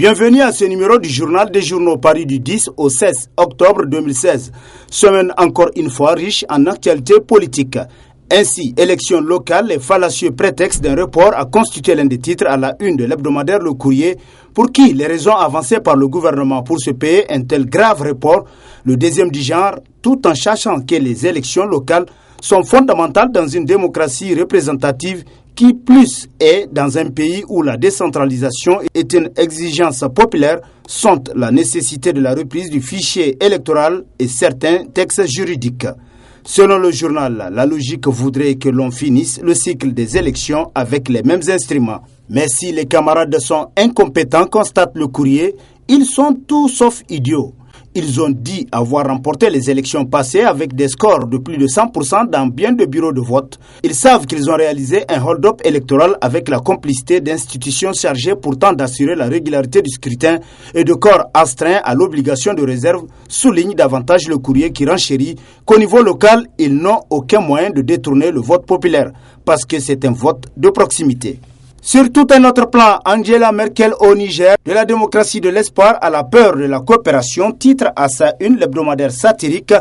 Bienvenue à ce numéro du journal des journaux paru du 10 au 16 octobre 2016. Semaine encore une fois riche en actualité politique. Ainsi, élections locales, les fallacieux prétextes d'un report a constitué l'un des titres à la une de l'hebdomadaire Le Courrier, pour qui les raisons avancées par le gouvernement pour se payer un tel grave report, le deuxième du genre, tout en sachant que les élections locales sont fondamentales dans une démocratie représentative qui plus est dans un pays où la décentralisation est une exigence populaire, sont la nécessité de la reprise du fichier électoral et certains textes juridiques. Selon le journal, la logique voudrait que l'on finisse le cycle des élections avec les mêmes instruments. Mais si les camarades sont incompétents, constate Le Courrier, ils sont tout sauf idiots. Ils ont dit avoir remporté les élections passées avec des scores de plus de 100% dans bien de bureaux de vote. Ils savent qu'ils ont réalisé un hold-up électoral avec la complicité d'institutions chargées pourtant d'assurer la régularité du scrutin et de corps astreints à l'obligation de réserve, souligne davantage Le Courrier qui renchérit qu'au niveau local, ils n'ont aucun moyen de détourner le vote populaire parce que c'est un vote de proximité. Sur tout un autre plan, Angela Merkel au Niger, de la démocratie de l'espoir à la peur de la coopération, titre à sa une l'hebdomadaire satirique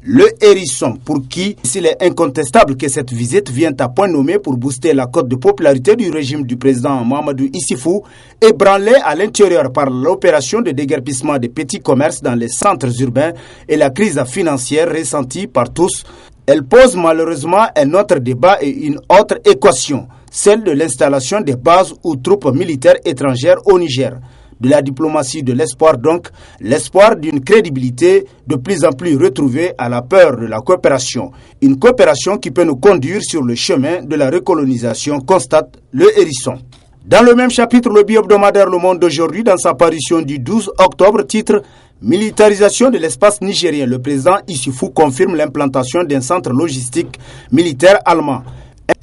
Le Hérisson, pour qui s'il est incontestable que cette visite vient à point nommé pour booster la cote de popularité du régime du président Mahamadou Issifou, ébranlée à l'intérieur par l'opération de déguerpissement des petits commerces dans les centres urbains et la crise financière ressentie par tous, elle pose malheureusement un autre débat et une autre équation, celle de l'installation des bases ou troupes militaires étrangères au Niger. De la diplomatie de l'espoir donc, l'espoir d'une crédibilité de plus en plus retrouvée à la peur de la coopération. Une coopération qui peut nous conduire sur le chemin de la recolonisation, constate Le Hérisson. Dans le même chapitre, le bi-hebdomadaire Le Monde d'aujourd'hui, dans sa parution du 12 octobre, titre « Militarisation de l'espace nigérien ». Le président Issifou confirme l'implantation d'un centre logistique militaire allemand.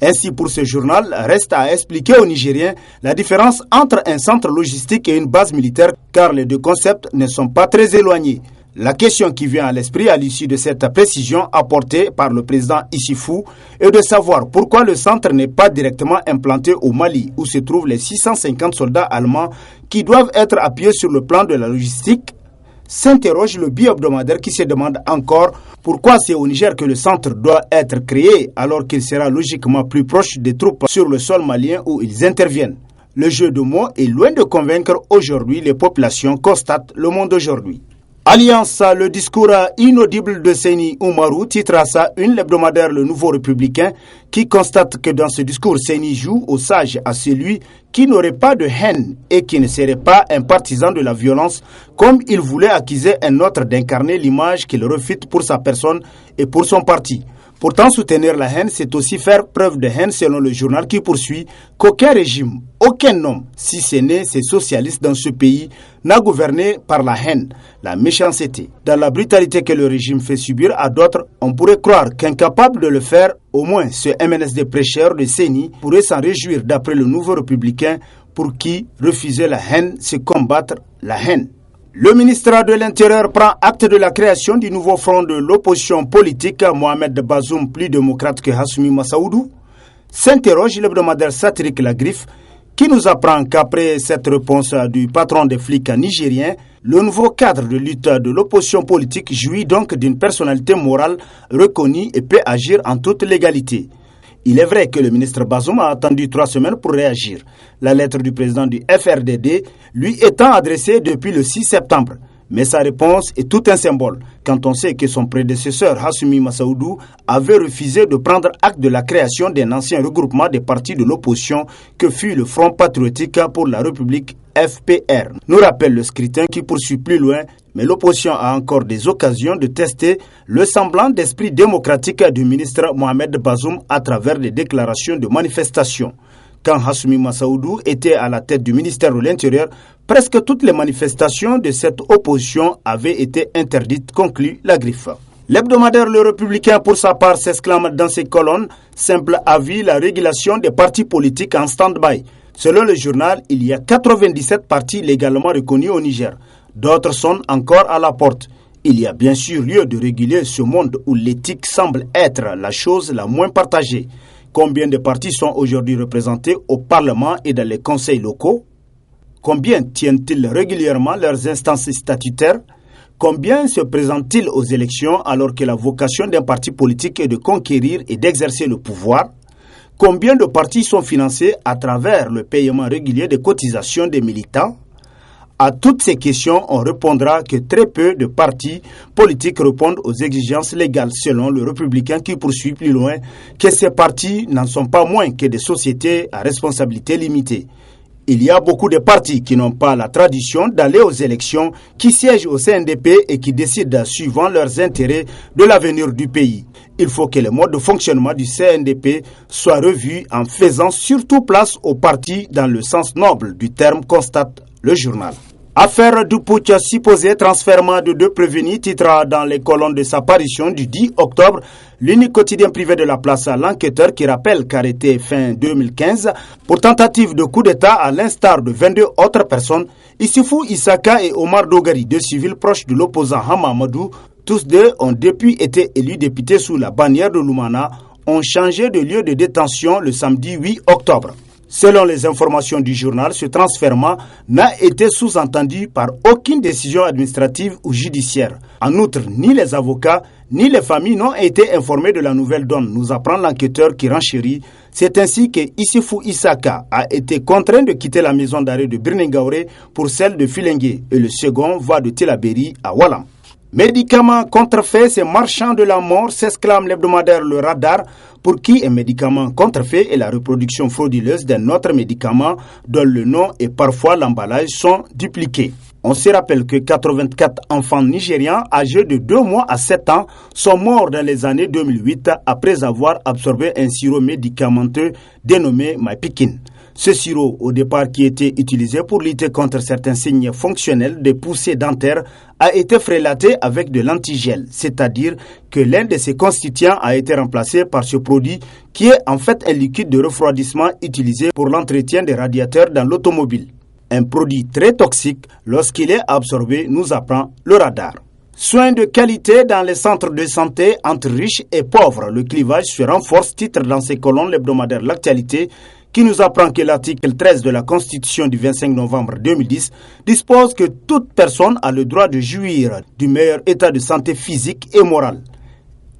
Ainsi, pour ce journal, reste à expliquer aux Nigériens la différence entre un centre logistique et une base militaire, car les deux concepts ne sont pas très éloignés. La question qui vient à l'esprit à l'issue de cette précision apportée par le président Issifou est de savoir pourquoi le centre n'est pas directement implanté au Mali, où se trouvent les 650 soldats allemands qui doivent être appuyés sur le plan de la logistique. S'interroge le bi-hebdomadaire qui se demande encore pourquoi c'est au Niger que le centre doit être créé alors qu'il sera logiquement plus proche des troupes sur le sol malien où ils interviennent. Le jeu de mots est loin de convaincre aujourd'hui les populations, constate Le Monde aujourd'hui. Alliance, le discours inaudible de Seyni Oumarou, titre à sa une l'hebdomadaire Le Nouveau Républicain, qui constate que dans ce discours, Seyni joue au sage à celui qui n'aurait pas de haine et qui ne serait pas un partisan de la violence, comme il voulait accuser un autre d'incarner l'image qu'il refute pour sa personne et pour son parti. Pourtant, soutenir la haine, c'est aussi faire preuve de haine selon le journal qui poursuit qu'aucun régime, aucun homme, si ce n'est ces socialistes dans ce pays, n'a gouverné par la haine, la méchanceté. Dans la brutalité que le régime fait subir à d'autres, on pourrait croire qu'incapable de le faire, au moins ce MNSD prêcheur de Seyni pourrait s'en réjouir d'après le Nouveau Républicain pour qui refuser la haine, c'est combattre la haine. Le ministre de l'Intérieur prend acte de la création du nouveau front de l'opposition politique, Mohamed Bazoum, plus démocrate que Hassoumi Massaoudou. S'interroge l'hebdomadaire satirique La Griffe, qui nous apprend qu'après cette réponse du patron des flics nigériens, le nouveau cadre de lutte de l'opposition politique jouit donc d'une personnalité morale reconnue et peut agir en toute légalité. Il est vrai que le ministre Bazoum a attendu 3 semaines pour réagir. La lettre du président du FRDD lui étant adressée depuis le 6 septembre. Mais sa réponse est tout un symbole, quand on sait que son prédécesseur Hassoumi Massaoudou avait refusé de prendre acte de la création d'un ancien regroupement des partis de l'opposition que fut le Front Patriotique pour la République FPR. Nous rappelle le scrutin qui poursuit plus loin, mais l'opposition a encore des occasions de tester le semblant d'esprit démocratique du ministre Mohamed Bazoum à travers des déclarations de manifestation. Quand Hassoumi Massaoudou était à la tête du ministère de l'Intérieur, presque toutes les manifestations de cette opposition avaient été interdites, conclut La Griffe. L'hebdomadaire Le Républicain, pour sa part, s'exclame dans ses colonnes « Simple avis, la régulation des partis politiques en stand-by ». Selon le journal, il y a 97 partis légalement reconnus au Niger. D'autres sont encore à la porte. Il y a bien sûr lieu de réguler ce monde où l'éthique semble être la chose la moins partagée. Combien de partis sont aujourd'hui représentés au Parlement et dans les conseils locaux ? Combien tiennent-ils régulièrement leurs instances statutaires? Combien se présentent-ils aux élections alors que la vocation d'un parti politique est de conquérir et d'exercer le pouvoir? Combien de partis sont financés à travers le paiement régulier des cotisations des militants? À toutes ces questions, on répondra que très peu de partis politiques répondent aux exigences légales, selon le républicain qui poursuit plus loin que ces partis n'en sont pas moins que des sociétés à responsabilité limitée. Il y a beaucoup de partis qui n'ont pas la tradition d'aller aux élections, qui siègent au CNDP et qui décident, suivant leurs intérêts, de l'avenir du pays. Il faut que le mode de fonctionnement du CNDP soit revu en faisant surtout place aux partis dans le sens noble du terme, constate le journal. Affaire du putsch supposé transfèrement de 2 prévenus, titre dans les colonnes de sa parution du 10 octobre, l'unique quotidien privé de la place à l'enquêteur qui rappelle qu'arrêté fin 2015 pour tentative de coup d'État à l'instar de 22 autres personnes, Issoufou Issaka et Omar Dogari, 2 civils proches de l'opposant Hama Amadou, tous 2 ont depuis été élus députés sous la bannière de Lumana, ont changé de lieu de détention le samedi 8 octobre. Selon les informations du journal, ce transfèrement n'a été sous-entendu par aucune décision administrative ou judiciaire. En outre, ni les avocats ni les familles n'ont été informés de la nouvelle donne, nous apprend l'enquêteur qui renchérit. C'est ainsi que Issoufou Issaka a été contraint de quitter la maison d'arrêt de Birningaure pour celle de Filengue et le second va de Tillabéri à Walam. Médicaments contrefaits, ces marchands de la mort, s'exclame l'hebdomadaire Le Radar, pour qui un médicament contrefait est la reproduction frauduleuse d'un autre médicament dont le nom et parfois l'emballage sont dupliqués. On se rappelle que 84 enfants nigérians âgés de 2 mois à 7 ans sont morts dans les années 2008 après avoir absorbé un sirop médicamenteux dénommé Mypikin. Ce sirop, au départ qui était utilisé pour lutter contre certains signes fonctionnels des poussées dentaires, a été frélaté avec de l'antigel, c'est-à-dire que l'un de ses constituants a été remplacé par ce produit qui est en fait un liquide de refroidissement utilisé pour l'entretien des radiateurs dans l'automobile. Un produit très toxique lorsqu'il est absorbé, nous apprend Le Radar. Soins de qualité dans les centres de santé entre riches et pauvres. Le clivage se renforce, titre dans ses colonnes l'hebdomadaire L'Actualité, qui nous apprend que l'article 13 de la Constitution du 25 novembre 2010 dispose que toute personne a le droit de jouir du meilleur état de santé physique et moral.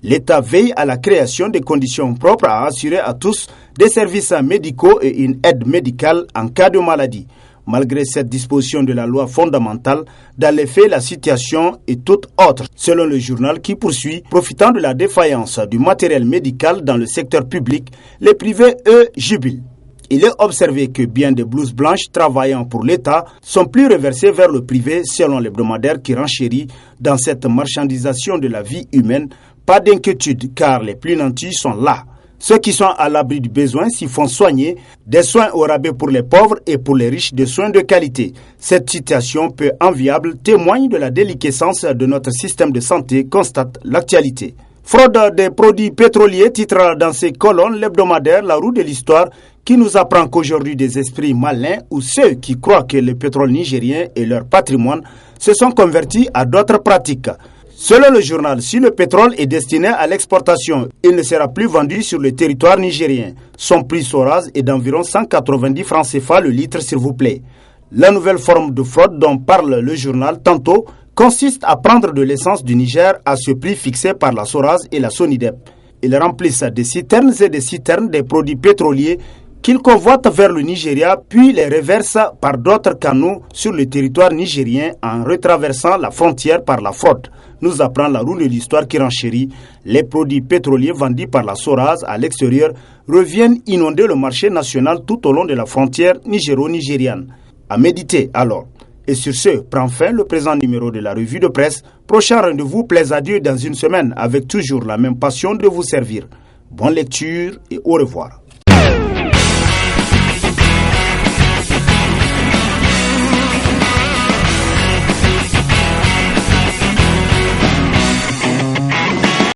L'État veille à la création des conditions propres à assurer à tous des services médicaux et une aide médicale en cas de maladie. Malgré cette disposition de la loi fondamentale, dans les faits, la situation est toute autre, selon le journal qui poursuit. Profitant de la défaillance du matériel médical dans le secteur public, les privés, eux, jubilent. Il est observé que bien des blouses blanches travaillant pour l'État sont plus reversées vers le privé, selon l'hebdomadaire qui renchérit dans cette marchandisation de la vie humaine. Pas d'inquiétude, car les plus nantis sont là. Ceux qui sont à l'abri du besoin s'y font soigner, des soins au rabais pour les pauvres et pour les riches, des soins de qualité. Cette situation peu enviable témoigne de la déliquescence de notre système de santé, constate l'Actualité. Fraude des produits pétroliers, titre dans ses colonnes l'hebdomadaire La Roue de l'Histoire, qui nous apprend qu'aujourd'hui des esprits malins ou ceux qui croient que le pétrole nigérien et leur patrimoine se sont convertis à d'autres pratiques. Selon le journal, si le pétrole est destiné à l'exportation, il ne sera plus vendu sur le territoire nigérien. Son prix Soraz est d'environ 190 francs CFA le litre, s'il vous plaît. La nouvelle forme de fraude dont parle le journal tantôt consiste à prendre de l'essence du Niger à ce prix fixé par la Soraz et la Sonidep. Ils remplissent des citernes et des citernes des produits pétroliers qu'ils convoitent vers le Nigeria, puis les reversent par d'autres canaux sur le territoire nigérien en retraversant la frontière par la fraude. Nous apprend La Roue de l'Histoire qui renchérit. Les produits pétroliers vendus par la Soraz à l'extérieur reviennent inonder le marché national tout au long de la frontière nigéro-nigériane. À méditer alors. Et sur ce, prend fin le présent numéro de la revue de presse. Prochain rendez-vous, plaise à Dieu dans une semaine avec toujours la même passion de vous servir. Bonne lecture et au revoir.